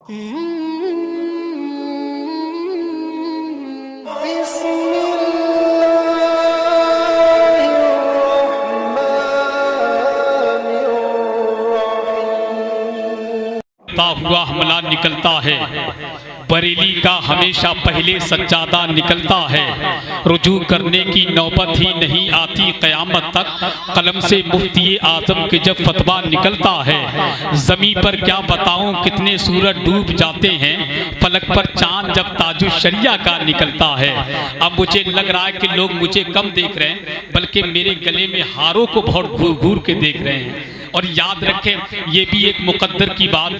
ہوا حملہ نکلتا ہے، بریلی کا ہمیشہ پہلے سجادہ نکلتا ہے، رجوع کرنے کی نوبت ہی نہیں آتی قیامت تک، قلم سے مفتی اعظم کے جب فتویٰ نکلتا ہے، زمین پر کیا بتاؤں کتنے سورج ڈوب جاتے ہیں، فلک پر چاند جب تاج الشریعہ کا نکلتا ہے۔ اب مجھے لگ رہا ہے کہ لوگ مجھے کم دیکھ رہے ہیں، بلکہ میرے گلے میں ہاروں کو بہت گھور گھور کے دیکھ رہے ہیں۔ اور یاد رکھیں یہ بھی ایک مقدر کی بات،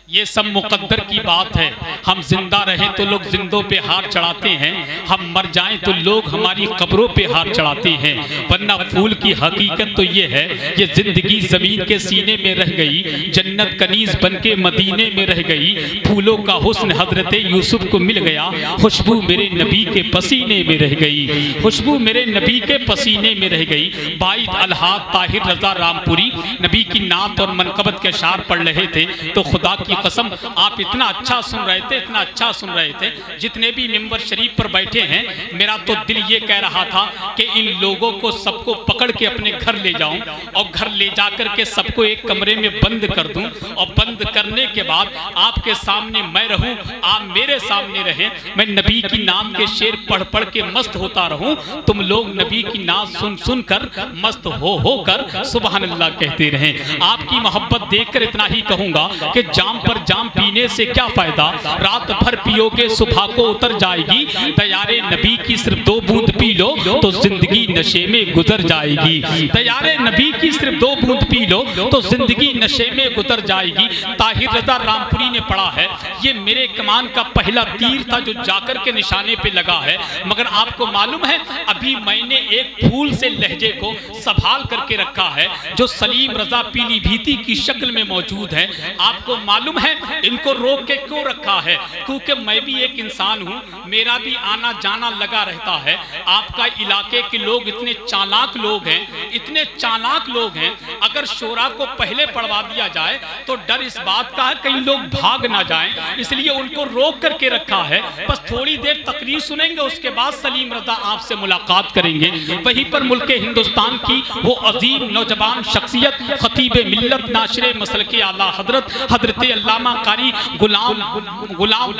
یہ سب مقدر کی بات ہے۔ ہم زندہ رہیں تو لوگ زندوں پہ ہاتھ چڑھاتے ہیں، ہم مر جائیں تو لوگ ہماری قبروں پہ ہاتھ چڑھاتے ہیں، ورنہ پھول کی حقیقت تو یہ ہے، یہ زندگی زمین کے سینے میں رہ گئی، جنت کنیز بن کے مدینے میں رہ گئی، پھولوں کا حسن حضرت یوسف کو مل گیا، خوشبو میرے نبی کے پسینے میں رہ گئی، خوشبو میرے نبی کے پسینے میں رہ گئی۔ باعث الحاق طاہر رضا رامپوری نبی کی نعت اور منقبت کے اشعار پڑھ رہے تھے تو خدا کی قسم آپ اتنا اچھا سن رہے تھے، اتنا اچھا سن رہے تھے، جتنے بھی ممبر شریف پر بیٹھے ہیں میرا تو دل یہ کہہ رہا تھا کہ ان لوگوں کو سب کو پکڑ کے اپنے گھر لے جاؤں اور گھر لے جا کر کے سب کو ایک کمرے میں بند کر دوں، اور بند کرنے کے بعد آپ کے سامنے میں رہوں، آپ میرے سامنے رہیں، میں نبی کی نام کے شعر پڑھ پڑھ کے مست ہوتا رہوں، تم لوگ نبی کی نام سن سن کر مست ہو کر سبحان اللہ کہتے رہیں۔ آپ کی محبت دیکھ کر اتنا ہی کہوں گا کہ جام پر جام پینے سے کیا فائدہ، رات بھر پیو گے صبح کو اتر جائے گی، دیار نبی کی صرف 2 بوند پی لو تو زندگی نشے میں گزر جائے گی، دیار نبی کی صرف 2 بوند پی لو تو زندگی نشے میں گزر جائے گی۔ طاہر رضا رامپوری نے پڑھا ہے یہ میرے کمان کا پہلا تیر تھا جو جا کر کے نشانے پہ لگا ہے، مگر آپ کو معلوم ہے ابھی میں نے ایک پھول سے لہجے کو سنبھال کر کے رکھا ہے جو سلیم رضا پیلی بھیتی کی شکل میں موجود ہے۔ آپ کو معلوم ہے ان کو روک کے کیوں رکھا ہے، کیونکہ میں بھی ایک انسان ہوں، میرا بھی آنا جانا لگا رہتا ہے۔ آپ کا علاقے کے لوگ اتنے چالاک لوگ ہیں، اتنے چالاک لوگ ہیں، اگر شورا کو پہلے پڑھوا دیا جائے تو ڈر اس بات کا ہے کئی لوگ بھاگ نہ جائیں، اس لیے ان کو روک کر کے رکھا ہے۔ بس تھوڑی دیر تقریر سنیں گے، اس کے بعد سلیم رضا آپ سے ملاقات کریں گے۔ وہیں پر ملک ہندوستان کی وہ عظیم نوجوان شخصیت خطیب ملت ناشر مسلک اعلیٰ حضرت علامہ قاری غلام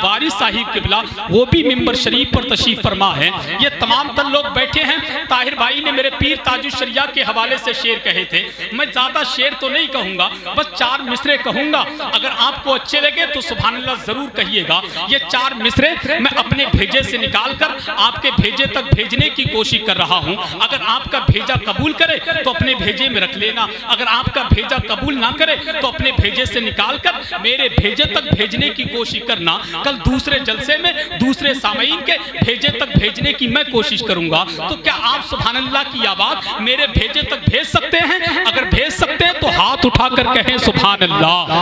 وارث صاحب قبلہ وہ بھی ممبر شریف پر تشریف فرما ہے۔ یہ تمام تر لوگ بیٹھے ہیں۔ طاہر بھائی نے میرے پیر تاج الشریعہ کے حوالے سے شعر کہے تھے، میں زیادہ شعر تو نہیں کہوں گا، بس 4 مصرے کہوں گا، اگر آپ کو اچھے لگے تو سبحان اللہ ضرور کہیے گا۔ یہ 4 مصرے میں اپنے بھیجے سے نکال کر آپ کے بھیجے تک بھیجنے کی کوشش کر رہا ہوں، اگر آپ کا بھیجا قبول کرے تو اپنے بھیجے میں رکھ لینا، اگر آپ کا بھیجا قبول نہ کرے تو اپنے بھیجے سے نکال کر میرے بھیجے تک بھیجنے کی کوشش کرنا۔ کل دوسرے جلسے میں دوسرے سامعین کے بھیجے تک بھیجنے کی میں کوشش کروں گا، تو کیا آپ سبحان اللہ کی آواز میرے بھیجے تک بھیج سکتے ہیں؟ اگر بھیج سکتے ہیں تو ہاتھ اٹھا کر کہیں سبحان اللہ،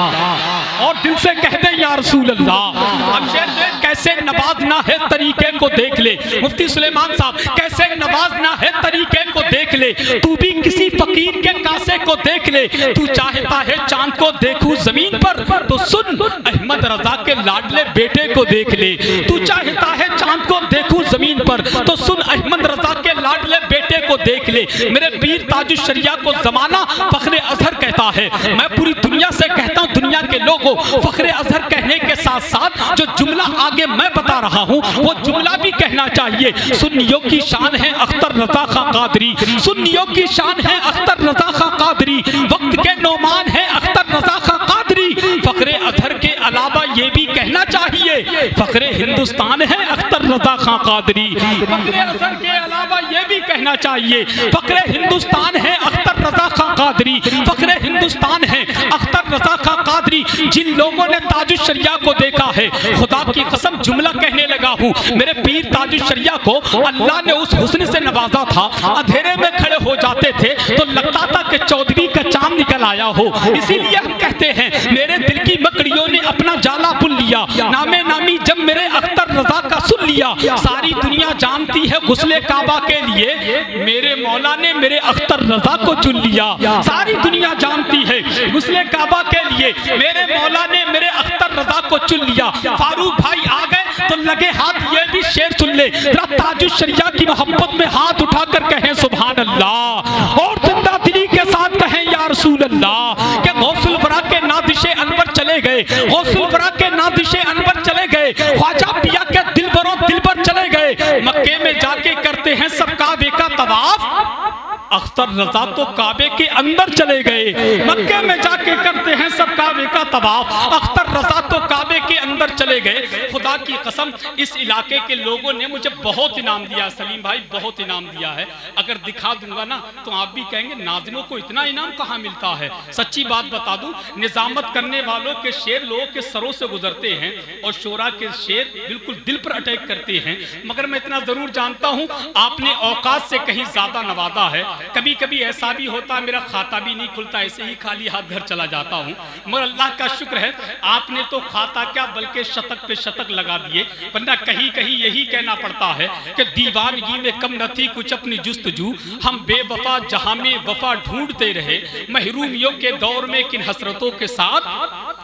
اور دل سے کہہ دیں یا رسول اللہ۔ اب شعر کیسے نوازنا ہے طریقے کو دیکھ لے، مفتی سلیمان صاحب کیسے نوازنا ہے طریقے کو دیکھ لے، تو بھی کسی فقیر کے کاسے کو دیکھ لے، تو چاہتا ہے چاند کو دیکھوں زمین پر تو سن احمد رضا کے لاڈلے بیٹے کو دیکھ لے، تو چاہتا ہے چاند کو دیکھوں زمین پر تو سن احمد رضا کے لاڈلے بیٹے کو دیکھ لے۔ میرے پیر تاج الشریعہ کو زمانہ فخر اظہر کہتا ہے، میں پوری دنیا سے کہتا ہوں دنیا کے لوگوں فخر اظہر کہنے کے ساتھ ساتھ جو جملہ آگے میں بتا رہا ہوں وہ جملہ بھی کہنا چاہیے۔ سنیوں کی شان ہے اختر رضا خان قادری، سنیوں کی شان ہے اختر رضا خان قادری، وقت کے نعمان ہے اختر رضا خان قادری، فخر اظہر کے علاوہ یہ بھی کہنا چاہیے فخر ہندوستان ہے اختر رضا خان قادری، فخر اظہر کے علاوہ یہ بھی کہنا چاہیے فخر ہندوستان ہے اختر رضا خان قادری، فخر ہندوستان ہے اختر رضا خان قادری۔ جن لوگوں نے تاج الشریعہ کو دیکھا ہے خدا کی قسم جملہ کہنے لگا ہوں، میرے پیر تاج الشریعہ کو اللہ نے اس حسن سے نوازا تھا، اندھیرے میں کھڑے ہو جاتے تھے تو لگتا تھا کہ چودھری کا چاند نکل آیا ہو، اسی لیے ہم کہتے ہیں میرے دل کی مکڑیوں نے اپنا جالا بن لیا، نام نامی جب میرے اختر رضا کا سن لیا، ساری دنیا جانتی ہے غسل کعبہ کے لیے میرے مولا نے میرے اختر رضا کو چن لیا، ساری دنیا جانتی ہے غسل کعبہ کے لیے میرے مولا نے میرے اختر رضا کو چن لیا. فاروق بھائی آ گئے تو لگے ہاتھ یہ بھی شعر سن لے ذرا تاج الشریعہ کی محبت میں ہاتھ اٹھا کر کہیں سبحان اللہ اور زندہ دلی کے ساتھ کہیں یا رسول اللہ. کہ غوث الورا کے نازش انور چلے گئے, غوث الورا کے نازش انور چلے گئے, خواجہ پیا کے دلبروں دلبر چلے گئے, مکے میں جا کے کرتے ہیں سب کعبے کا طواف. اختر رضا تو کعبے کے اندر چلے گئے, مکے میں جا کے کرتے ہیں سب کعبے کا طواف. اختر رضا تو کعبے کے اندر چلے گئے. خدا کی قسم اس علاقے کے لوگوں نے مجھے بہت انعام دیا سلیم بھائی, بہت انعام دیا ہے. اگر دکھا دوں گا نا تو آپ بھی کہیں گے ناظموں کو اتنا انعام کہاں ملتا ہے. سچی بات بتا دوں, نظامت کرنے والوں کے شعر لوگوں کے سروں سے گزرتے ہیں اور شعراء کے شعر بالکل دل پر اٹیک کرتے ہیں. مگر میں اتنا ضرور جانتا ہوں آپ نے اوقات سے کہیں زیادہ نوازا ہے. کبھی کبھی ایسا بھی ہوتا میرا کھاتا بھی نہیں کھلتا, ایسے ہی خالی ہاتھ گھر چلا جاتا ہوں. مگر اللہ کا شکر ہے آپ نے تو کھاتا کیا بلکہ شتک پہ شتک لگا دیے. ورنہ کہیں کہیں یہی کہنا پڑتا ہے کہ دیوانگی میں کم نہ تھی کچھ اپنی جستجو, ہم بے وفا جہاں میں وفا ڈھونڈتے رہے, محرومیوں کے دور میں کن حسرتوں کے ساتھ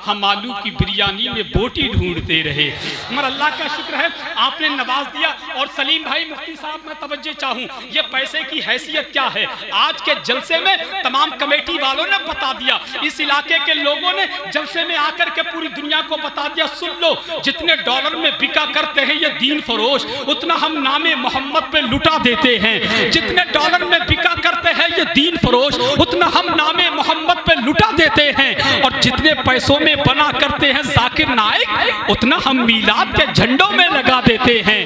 ہم آلو کی بریانی میں بوٹی ڈھونڈتے رہے. مگر اللہ کا شکر ہے آپ نے نواز دیا. اور سلیم بھائی مفتی صاحب میں توجہ چاہوں, یہ پیسے کی حیثیت کیا ہے آج کے جلسے میں تمام کمیٹی والوں نے بتا دیا, اس علاقے کے لوگوں نے جلسے میں آ کر کے پوری دنیا کو بتا دیا. سن لو, جتنے ڈالر میں بکا کرتے ہیں یہ دین فروش اتنا ہم نام محمد پہ لٹا دیتے ہیں. جتنے ڈالر میں بکا کرتے ہیں یہ دین فروش اتنا ہم نام محمد پہ لٹا دیتے ہیں. اور جتنے پیسوں میں بنا کرتے ہیں ذاکر نائک اتنا ہم میلاد کے جھنڈوں میں لگا دیتے ہیں.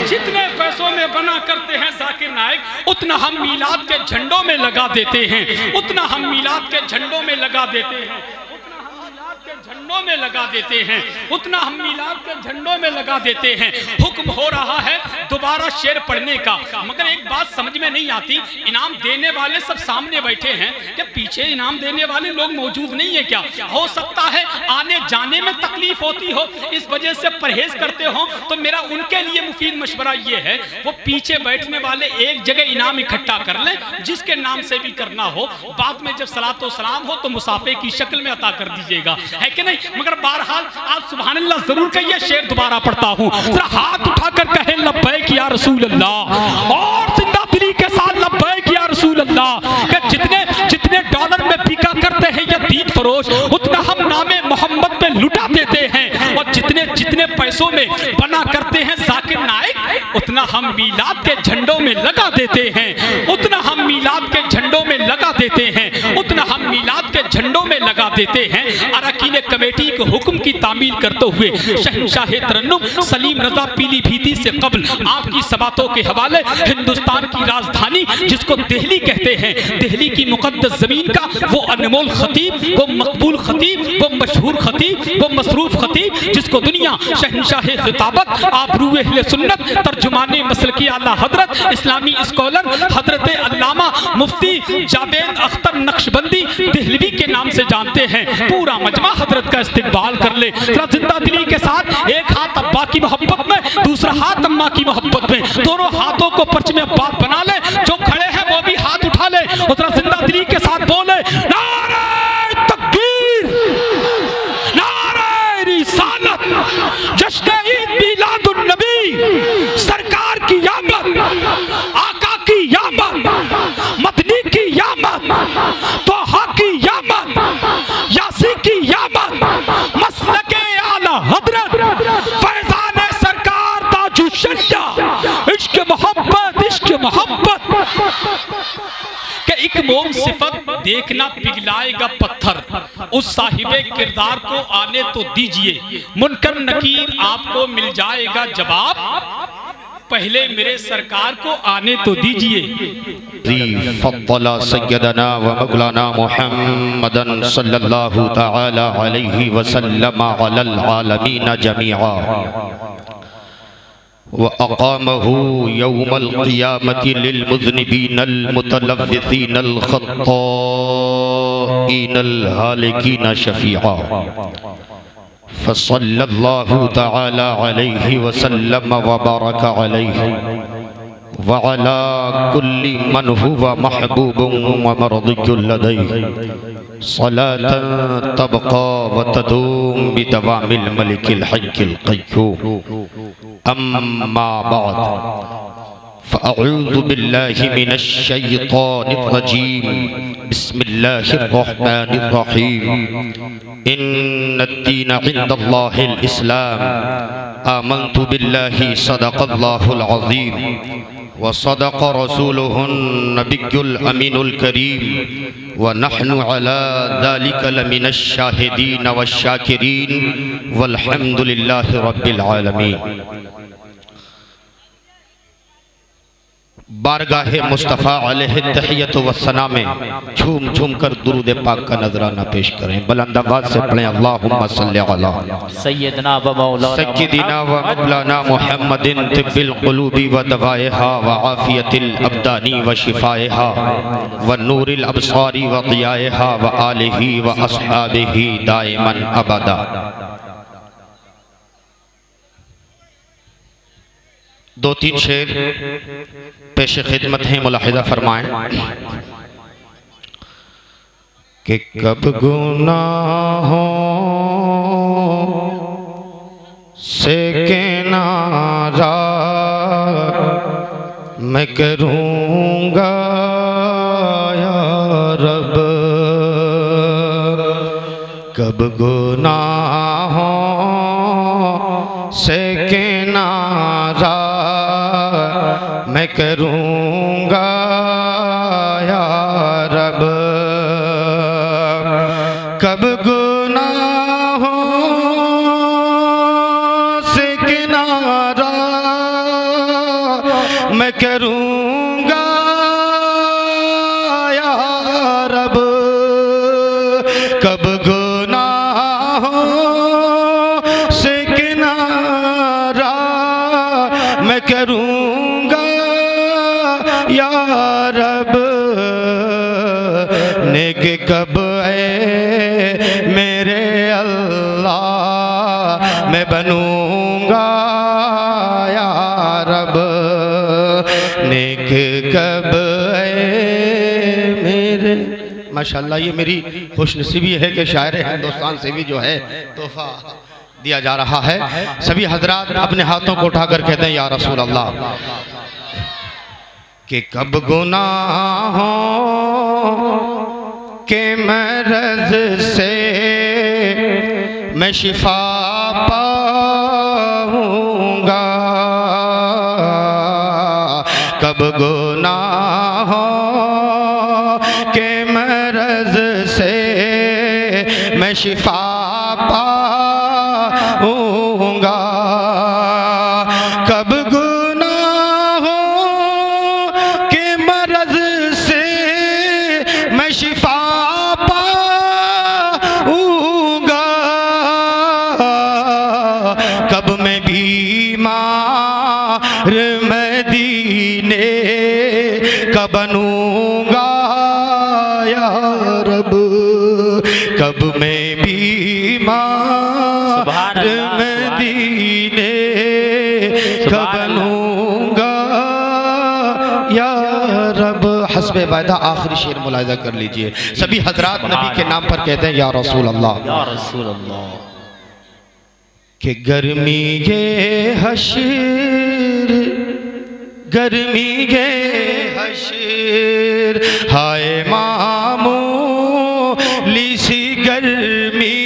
جتنے پیسوں میں بنا کرتے ہیں ذاکر نائک اتنا ہم میلاد کے جھنڈوں میں لگا دیتے ہیں, اتنا ہم میلاد کے جھنڈوں میں لگا دیتے ہیں, جھنڈوں میں لگا دیتے ہیں, اتنا ہم میلاد کے جھنڈوں میں لگا دیتے ہیں. حکم ہو رہا ہے دوبارہ شعر پڑھنے کا. مگر ایک بات سمجھ میں نہیں آتی, انعام دینے والے سب سامنے بیٹھے ہیں, کہ پیچھے انعام دینے والے لوگ موجود نہیں ہیں کیا؟ ہو سکتا ہے آنے جانے میں تکلیف ہوتی ہو, اس وجہ سے پرہیز کرتے ہوں. تو میرا ان کے لیے مفید مشورہ یہ ہے وہ پیچھے بیٹھنے والے ایک جگہ انعام اکٹھا کر لیں, جس کے نام سے بھی کرنا ہو, بعد میں جب صلاۃ و سلام ہو تو مصافحے کی شکل میں عطا کر دیجیے گا, ہے کہ نہیں؟ مگر بہرحال آپ سبحان اللہ ضرور کہیے. شعر دوبارہ پڑھتا ہوں, ذرا ہاتھ اٹھا کر کہیں لبیک یا رسول اللہ, اور زندہ دلی کے ساتھ لبیک یا رسول اللہ. کہ جتنے ڈالر میں بکا کرتے ہیں یہ دین فروش اتنا ہم نام محمد پہ لٹا دیتے ہیں, اور جتنے پیسوں میں بنا کرتے ہیں ذاکر نائک اتنا ہم میلاد کے جھنڈوں میں لگا دیتے ہیں, اتنا ہم میلاد کے جھنڈوں میں لگا دیتے ہیں, اتنا ہم میلاد کے جھنڈوں میں لگا دیتے ہیں. اراکین کمیٹی کے حکم کی تعمیل کرتے ہوئے شہنشاہ ترنم سلیم رضا پیلی بھیتی سے قبل آپ کی سباتوں کے حوالے ہندوستان کی راجدھانی جس کو دہلی کہتے ہیں, دہلی کی مقدس زمین کا وہ انمول خطیب, وہ مقبول خطیب, وہ مشہور خطیب, وہ مصروف خطیب جس کو دنیا شہنشاہ خطابت, آبرو اہل سنت, ترجمان مسلکی اعلیٰ حضرت, اسلامی اسکالر حضرت علامہ مفتی جاوید اختر نقشبندی دہلوی کے نام سے جانتے ہیں. پورا مجمع حضرت کا استقبال کر لے. زندہ دلی کے ساتھ ایک ہاتھ ابا کی محبت میں, دوسرا ہاتھ اماں کی محبت میں, دونوں ہاتھوں کو پرچم عباس بنا لے. جو کھڑے ہیں وہ بھی ہاتھ اٹھا لے, اور زندہ دلی کے ساتھ بولے نعرہ تکبیر, نعرہ رسالت, جشن عید میلاد النبی, سرکار کی آمد, آقا کی آمد, مدنی کی آمد, طٰہٰ کی آمد, یاسی کی آمد, مسلک اعلیٰ حضرت فیضان سرکار تاج الشریعہ, عشق محبت, عشق محبت. کہ ایک موم صفت دیکھنا پگھلائے گا پتھر, اس صاحب کردار کو آنے تو دیجئے, منکر نکیر آپ کو مل جائے گا جواب, پہلے میرے سرکار کو آنے تو دیجئے. فضل سیدنا و مولانا محمدن صلی اللہ تعالی علیہ وسلم علی العالمین جمیعا, وَأَقَامَهُ يَوْمَ الْقِيَامَةِ لِلْمُذْنِبِينَ الْمُتَلَفِّثِينَ الْخَطَّائِينَ الْهَالِكِينَ شَفِيعًا, فَصَلَّى اللَّهُ تَعَالَى عَلَيْهِ وَسَلَّمَ وَبَارَكَ عَلَيْهِ وعلى كل من هو محبوب ومرضي لديه صلاة تبقى وتدوم بدوام الملك الحي القيوم. أما بعد فأعوذ بالله من الشيطان الرجيم. بسم الله الرحمن الرحيم. إن الدين عند الله الإسلام. آمنت بالله صدق الله العظيم وصدق رسوله النبي الأمين الكريم ونحن على ذلك لمن الشاهدين والشاكرين والحمد لله رب العالمين. بارگاہ مصطفیٰ علیہ التحیت و ثنا میں جھوم جھوم کر درود پاک کا نذرانہ پیش کریں. بلند آواز سے پڑھیں اللہم صلی علی سیدنا و سیدنا و مولانا محمد طب القلوب و دوائها و عافیت الابدان و شفائها و نور الابصار و ضیائها و آلہ و اصحابہ دائما ابدا. دو تین شعر پیش خدمت ہیں، ملاحظہ فرمائیں کہ کب گناہوں سے کنارہ میں کروں گا یا رب، کب گناہوں سے کنارہ میں کروں گا یا رب، کب گناہوں سے کنارہ میں کروں گا یا رب، کب گناہوں سے کنارہ میں کروں گا یا رب، نیک کب اے میرے اللہ میں بنوں گا یا رب، نیک کب اے میرے. ماشاءاللہ یہ میری خوش نصیبی ہے کہ شاعر ہندوستان سے بھی جو ہے تحفہ دیا جا رہا ہے. سبھی حضرات اپنے ہاتھوں کو اٹھا کر کہتے ہیں یا رسول اللہ. کہ کب گناہوں کے مرض سے میں شفا پاؤں گا، کب گناہوں کے مرض سے میں شفا پاؤں گا، کب شفا پاؤں گا، کب میں بیمار مدینے کا بنوں گا یا رب، کب میں بیمار مدینے کا بنوں گا یا رب. حسب وعدہ آخری شعر ملاحظہ کر لیجئے. سبھی حضرات نبی کے نام پر کہتے ہیں یا رسول اللہ. یا رسول اللہ. کہ گرمی یہ حشر، گرمی یہ حشر، ہائے معمولی سی گرمی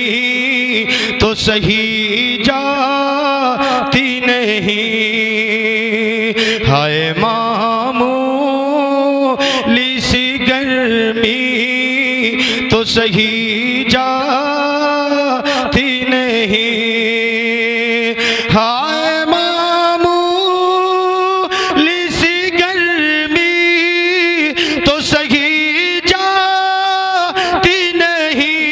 تو سہی جاتی نہیں، ہائے معمولی سی گرمی تو سہی جاتی نہیں، ہائے معمولی سی گرمی تو سہی جاتی نہیں،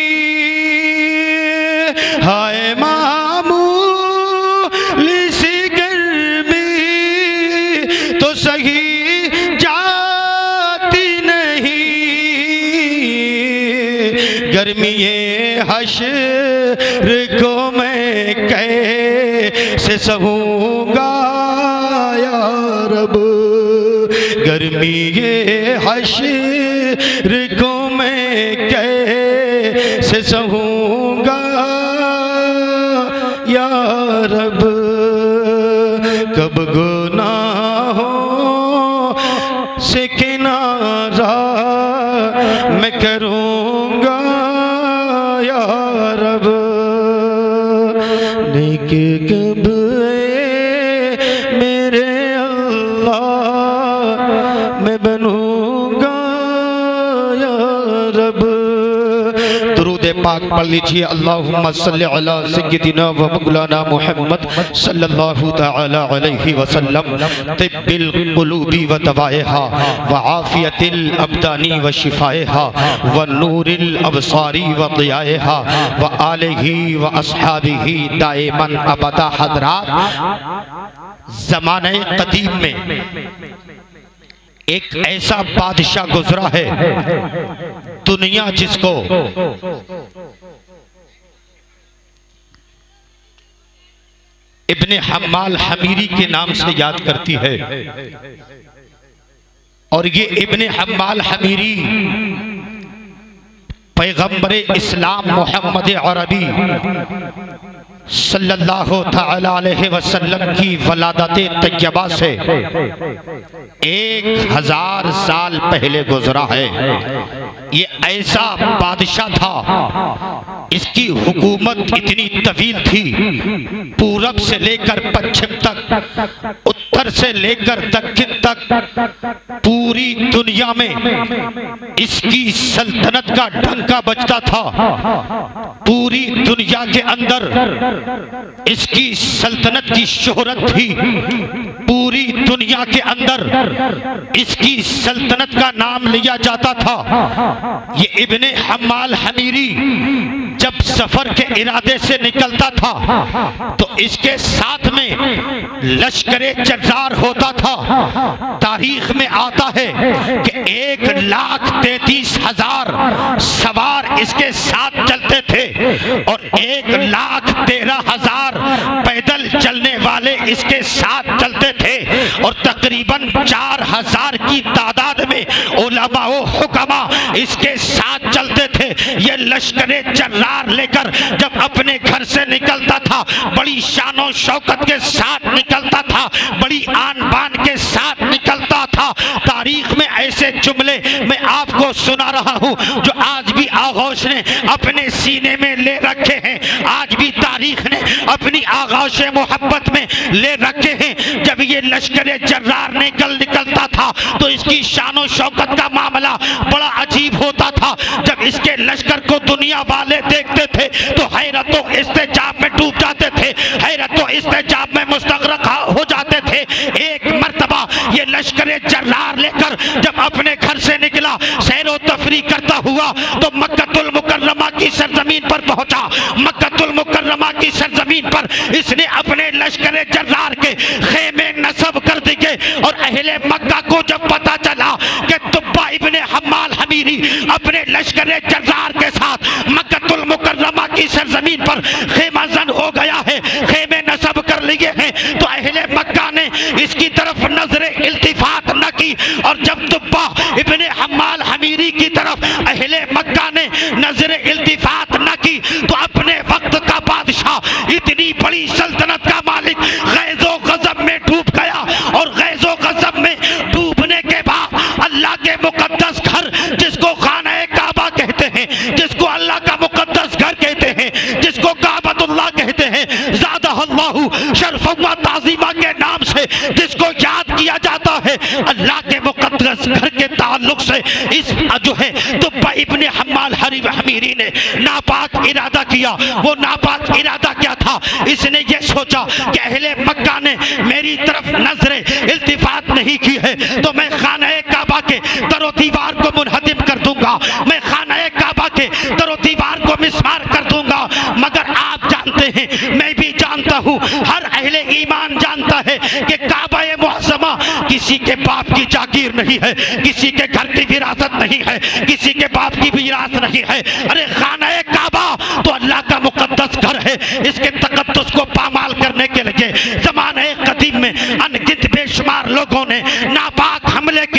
ہائے معمولی سی گرمی تو سہی گرمی حشر کو میں کیسے سہوں گا یا رب، گرمی حشر کو میں کیسے سہوں گا یا رب، کب گناہوں سے کنارہ میں کروں گا یا رب، نیک کب میرے اللہ میں بنوں گا یا رب۔ درود پاک پڑھ لیجئے، اللہم صلی علی سیدنا و مولانا محمد صلی اللہ تعالی علیہ وسلم، طب القلوب و دوائها وعافیت الابدان و شفائها ونور الابصار و ضیائها وآلہ و اصحابہ دائما ابدا۔ حضرات، زمانہ قدیم میں ایک ایسا بادشاہ گزرا ہے، دنیا جس کو ابن حمال حمیری کے نام سے یاد کرتی ہے، اور یہ ابن حمال حمیری پیغمبر اسلام محمد عربی صلی اللہ تعالی علیہ وسلم کی ولادت طیبہ سے 1000 سال پہلے گزرا ہے۔ یہ ایسا بادشاہ تھا، اس کی حکومت اتنی طویل تھی، پورب سے لے کر پچھم تک، اتر سے لے کر دکن تک، پوری دنیا میں اس کی سلطنت کا ڈنکا بجتا تھا۔ پوری دنیا کے اندر اس کی سلطنت کی شہرت تھی، پوری دنیا کے اندر اس کی سلطنت کا نام لیا جاتا تھا۔ یہ ابن حمال حمیری جب سفر کے ارادے سے نکلتا تھا تو اس کے ساتھ میں لشکر جرار ہوتا تھا۔ تاریخ میں آتا ہے کہ 1,33,000 سوار اس کے ساتھ چلتے تھے، اور 1,13,000 پیدل چلنے والے اس کے ساتھ چلتے تھے، اور تقریباً 4,000 کی تعداد میں علماء و حکماء اس کے ساتھ چلتے تھے۔ یہ لشکر جرار لے کر جب اپنے گھر سے نکلتا تھا، بڑی شان و شوکت کے ساتھ نکلتا تھا، بڑی آن بان کے ساتھ نکلتا تھا۔ تاریخ میں ایسے جملے میں آپ کو سنا رہا ہوں جو آج بھی آغوش نے اپنے سینے میں لے رکھے ہیں، آج بھی تاریخ نے اپنی آغوش محبت میں لے رکھے ہیں۔ جب یہ لشکر جرار نکلتا تھا تو اس کی شان و شوکت کا معاملہ بڑا عجیب ہوتا تھا۔ جب اس کے لشکر کو دنیا والے دیکھتے تھے تو حیرت و استعجاب میں ڈوب جاتے تھے، حیرت و استعجاب میں مستغرق ہو جاتے تھے۔ ایک مرتبہ یہ لشکر جرار لے کر جب اپنے گھر سے نکلا، سیر و تفریح کرتا ہوا تو مکہ المکرمہ کی سرزمین پر پہنچا۔ مکہ المکرمہ کی سرزمین پر اس نے اپنے لشکر جرار کے خیمے نصب کر دیے، اور اہل مکہ کو جب پتا چلا کہ تبع ابن حمال حمیری اپنے لشکر جرار کے ساتھ مکہ المکرمہ کی سرزمین پر خیمہ زن ہو گیا ہے، خیمے نصب کر لیے ہیں، تو اہل مکہ نے اس کی طرف نظر التفات نہ کی۔ اور جب تبع ابن حمال حمیری کی طرف اہل مکہ نے نظر التفات نہ کی تو اپنے وقت کا بادشاہ، اتنی بڑی سلطنت کا مالک غیظ و غضب میں ڈوب گیا، اور غیظ و غضب میں ڈوبنے کے بعد اللہ کے مقدس گھر جس کو خانہ کعبہ کہتے ہیں، جس کو اللہ کا مقدس گھر کہتے ہیں، جس کو کعبۃ اللہ کہتے ہیں، زادہ اللہ شرف و تعظیمہ کے نام سے جس کو یاد کیا جاتا ہے، اللہ کے مقدس گھر کے تعلق سے اس جو ہے تبع ابن حمال حمیری نے ناپاک ارادہ کیا۔ وہ ناپاک ارادہ کیا تھا؟ اس نے یہ سوچا کہ اہل مکہ نے میری طرف نظر التفات نہیں کی ہے تو میں خانہ کعبہ کے در و دیوار کو منہدم کر دوں گا، میں خانہ کعبہ کے در و دیوار کو مسمار کر دوں گا۔ مگر آپ جانتے ہیں، میں بھی جانتا ہوں، ہر اہل ایمان جانتا ہے کہ کعبہ معظمہ کسی کے باپ کی جاگیر نہیں ہے، کسی کے گھر کی وراثت نہیں ہے، کسی کے باپ کی وراثت نہیں ہے۔ ارے خانہ کعبہ تو اللہ کا مقدس گھر ہے، اس کے تقدس کو پامال کرنے کے لیے زمانہ قدیم میں ان گنت بے شمار لوگوں نے ناپاک حملے کیے۔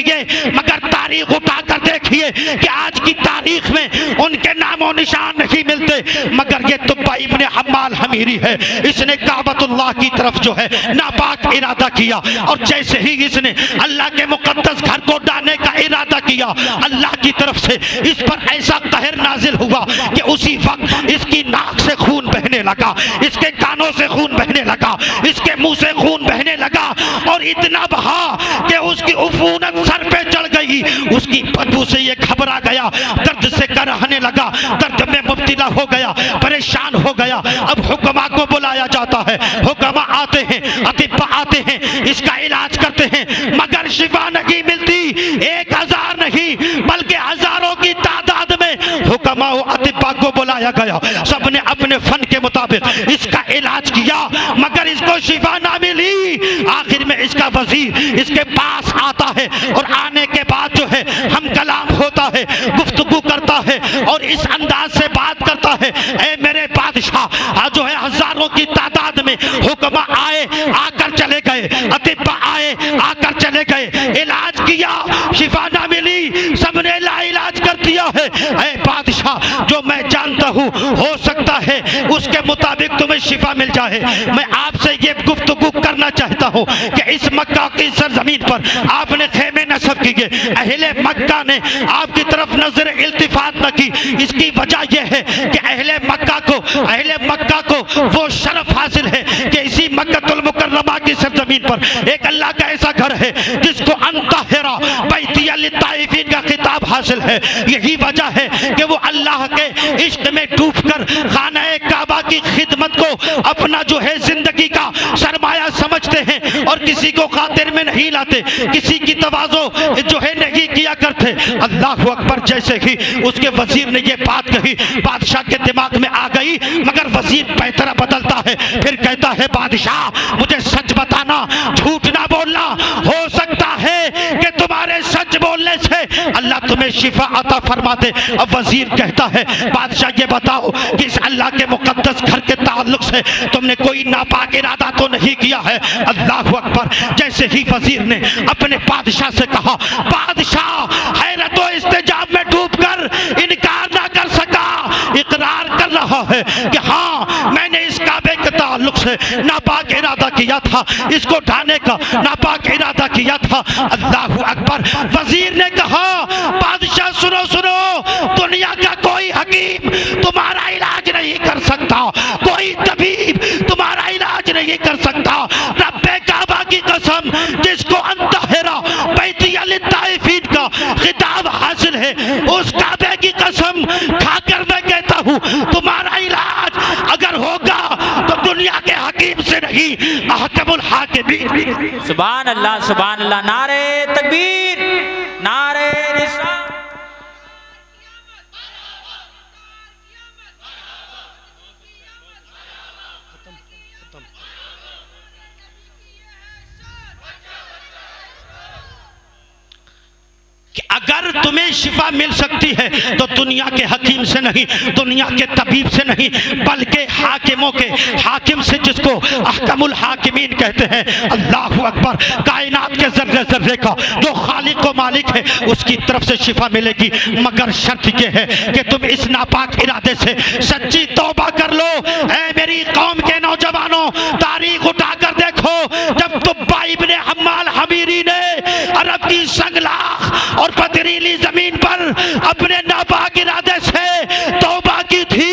مگر تاریخ اٹھا کر دیکھیے کہ آج کی تاریخ میں ان کے نام و نشان نہیں ملتے، مگر یہ تبع ابن حمال حمیری ہے، اس نے کعبۃ اللہ کی طرف جو ہے ناپاک ارادہ کیا، اور جیسے ہی اس نے اللہ کے مقدس گھر کو ڈالنے کا ارادہ کیا، اللہ کی طرف سے اس پر ایسا قہر نازل ہوا کہ اسی وقت اس کی ناک سے خون بہنے لگا، اس کے کانوں سے خون بہنے لگا، اس کے منہ سے خون بہنے لگا، اور اتنا بہا کہ اس کی عفونت سر پہ چڑھ گئی، اس کی بدبو سے یہ گھبرا گیا، درد سے کرہنے لگا، درد میں مبتلا ہو گیا، پریشان ہو گیا۔ اب حکماء کو بلایا جاتا ہے، حکماء آتے ہیں، اطباء آتے ہیں، اس کا علاج کرتے ہیں، مگر شفا نہیں ملتی۔ 1000 نہیں بلکہ ہزاروں کی تعداد میں حکماء و اطباء کو بلایا گیا، سب نے اپنے فن کے مطابق اس کا علاج کیا، مگر اس کو شفا نہ ملی۔ آخر میں اس کا وزیر اس کے پاس آتا ہے، اور آنے کے بعد جو ہے ہم کلام ہوتا ہے، گفتگو کرتا ہے، اور اس انداز سے بات کرتا ہے، اے میرے بادشاہ، جو ہے ہزاروں کی تعداد میں حکماء آئے، آ کر چلے گئے، اطباء آئے، آ کر چلے گئے، علاج کیا، شفا نہ ملی، سب نے لا علاج کر دیا ہے۔ اے بادشاہ، جو میں جانتا ہوں ہو سکتا ہے اس کے مطابق تمہیں شفا مل جائے۔ میں آپ سے یہ گفتگو کرنا چاہتا ہوں کہ اس مکہ کی سرزمین پر آپ نے خیمے نصب کیے، اہل مکہ نے آپ کی طرف نظر التفات نہ کی، اس کی وجہ یہ ہے کہ اہل مکہ کو وہ شرف حاصل ہے کہ اسی مکہ المکرمہ کی سرزمین پر ایک اللہ کا ایسا گھر ہے جس کو انطہرا بیتی للطائفین کا خطاب حاصل ہے۔ یہی وجہ ہے کہ وہ اللہ کے عشق میں ڈوب کر خانہ کعبہ کی خدمت کو اپنا جو ہے زندگی کا سرمایہ سمجھتے ہیں، اور کسی کو خاطر میں نہیں لاتے، کسی کی تواضع جو ہے نہیں کیا کرتے۔ اللہ اکبر، جیسے ہی اس کے وزیر نے یہ بات کہی بادشاہ کے دماغ میں آ گئی، مگر وزیر پیترا بدلتا ہے، پھر کہتا ہے بادشاہ مجھے سچ بتانا، جھوٹ نہ بولنا، ہو سکتا ہے کہ تمہارے سچ بولنے سے اللہ تمہیں شفا عطا فرما دے۔ اب وزیر کہتا ہے بادشاہ یہ بتاؤ کہ اس اللہ کے مقدس گھر کے تعلق سے تم نے کوئی ناپاک ارادہ تو نہیں کیا ہے؟ اللہ اکبر، جیسے ہی وزیر نے اپنے بادشاہ سے کہا، بادشاہ حیرت و استعجاب میں ڈوب کر انکار نہ کر سکا، اقرار کر رہا ہے کہ ہاں میں نے اس کعبے کے تعلق سے ناپاک ارادہ کیا تھا، اس کو ڈھانے کا ناپاک ارادہ کیا تھا۔ اللہ اکبر، وزیر نے کہا بادشاہ سنو سنو، دنیا کا کوئی حکیم تمہارا علاج نہیں کر سکتا، کوئی طبیب تمہارا علاج نہیں کر سکتا، رب کعبہ کی قسم جس کو انطہرا بیتی للطائفین کا خطاب حاصل ہے، اس کعبے کی قسم کھا کر میں کہتا ہوں تمہارا علاج اگر ہوگا تو دنیا کے حکیم سے نہیں، احکم الحاکمین۔ سبحان اللہ، سبحان اللہ، نعرہ تکبیر، نعرہ رسالت۔ کہ اگر تمہیں شفا مل سکتی ہے تو دنیا کے حکیم سے نہیں، دنیا کے طبیب سے نہیں، بلکہ حاکموں کے حاکم سے، جس کو احکم الحاکمین کہتے ہیں۔ اللہ اکبر، کائنات کے ذرے ذرے کا جو خالق و مالک ہے اس کی طرف سے شفا ملے گی، مگر شرط یہ ہے کہ تم اس ناپاک ارادے سے سچی توبہ کر لو۔ اے میری قوم کے نوجوانوں، تاریخ اٹھا کر دیکھو، جب تبع ابن حمال حمیری نے عرب کی سنگلاخ اور پتریلی زمین پر اپنے ناپاک ارادے سے توبہ کی تھی،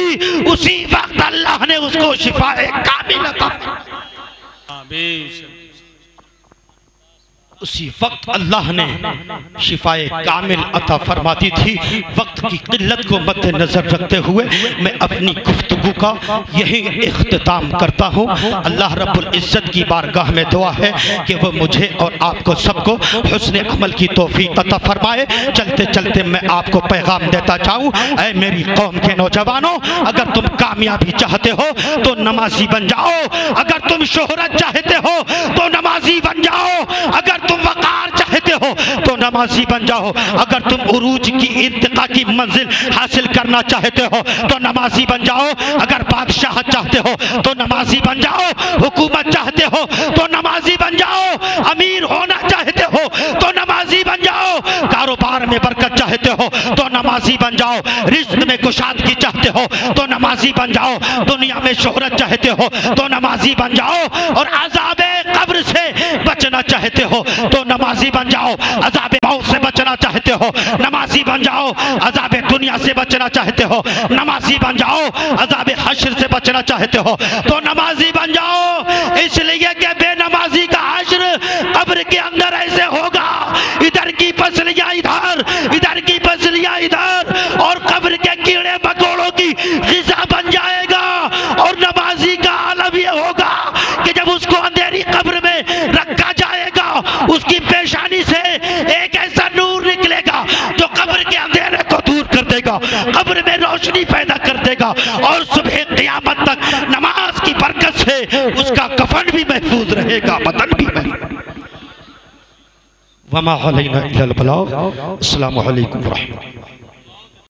اسی وقت اللہ نے اس کو شفا کامل عطا فرمائی۔ اسی وقت اللہ نے شفائے کامل عطا فرماتی تھی۔ وقت کی قلت کو مد نظر رکھتے ہوئے میں اپنی گفتگو کا یہی اختتام کرتا ہوں۔ اللہ رب العزت کی بارگاہ میں دعا ہے کہ وہ مجھے اور آپ کو سب کو حسن عمل کی توفیق عطا فرمائے۔ چلتے چلتے میں آپ کو پیغام دیتا چاہوں، اے میری قوم کے نوجوانوں، اگر تم کامیابی چاہتے ہو تو نمازی بن جاؤ، اگر تم شہرت چاہتے ہو تو نمازی بن جاؤ، اگر تم وقار چاہتے ہو تو نمازی بن جاؤ، اگر تم عروج کی ارتقاء کی منزل حاصل کرنا چاہتے ہو تو نمازی بن جاؤ، اگر بادشاہت چاہتے ہو تو نمازی بن جاؤ، حکومت چاہتے ہو تو نمازی بن جاؤ، امیر ہونا چاہتے ہو تو نمازی بن جاؤ، کاروبار میں برکت چاہتے ہو تو نمازی بن جاؤ، رزق میں کشادگی چاہتے ہو تو نمازی بن جاؤ، دنیا میں شہرت چاہتے ہو تو نمازی بن جاؤ، اور عذاب قبر سے بچنا چاہتے ہو تو نمازی بن جاؤ، عذاب موت سے بچنا چاہتے ہو نمازی بن جاؤ، عذاب دنیا سے بچنا چاہتے ہو نمازی بن جاؤ، عذاب حشر سے بچنا چاہتے ہو تو نمازی بن جاؤ، اس لیے کہ بے نمازی کا حشر قبر کے اندر ایسے ہوگا، ادھر کی پسلیاں ادھر، ادھر کی پسلیاں ادھر، اور قبر کے کیڑے مکوڑوں کی غذا بن جائے گا۔ اور نمازی کا عالم یہ ہوگا کہ جب اس کو اندھیری قبر میں رکھا جائے گا، اس کی پیشانی سے ایک ایسا نور نکلے گا جو قبر کے اندھیرے کو دور کر دے گا، قبر میں روشنی پیدا کر دے گا، اور صبح قیامت تک نماز کی برکت سے اس کا کفن بھی محفوظ رہے گا، بدن بھی محفوظ۔ وما علینا الا البلاغ۔ السلام علیکم ورحمۃ اللہ۔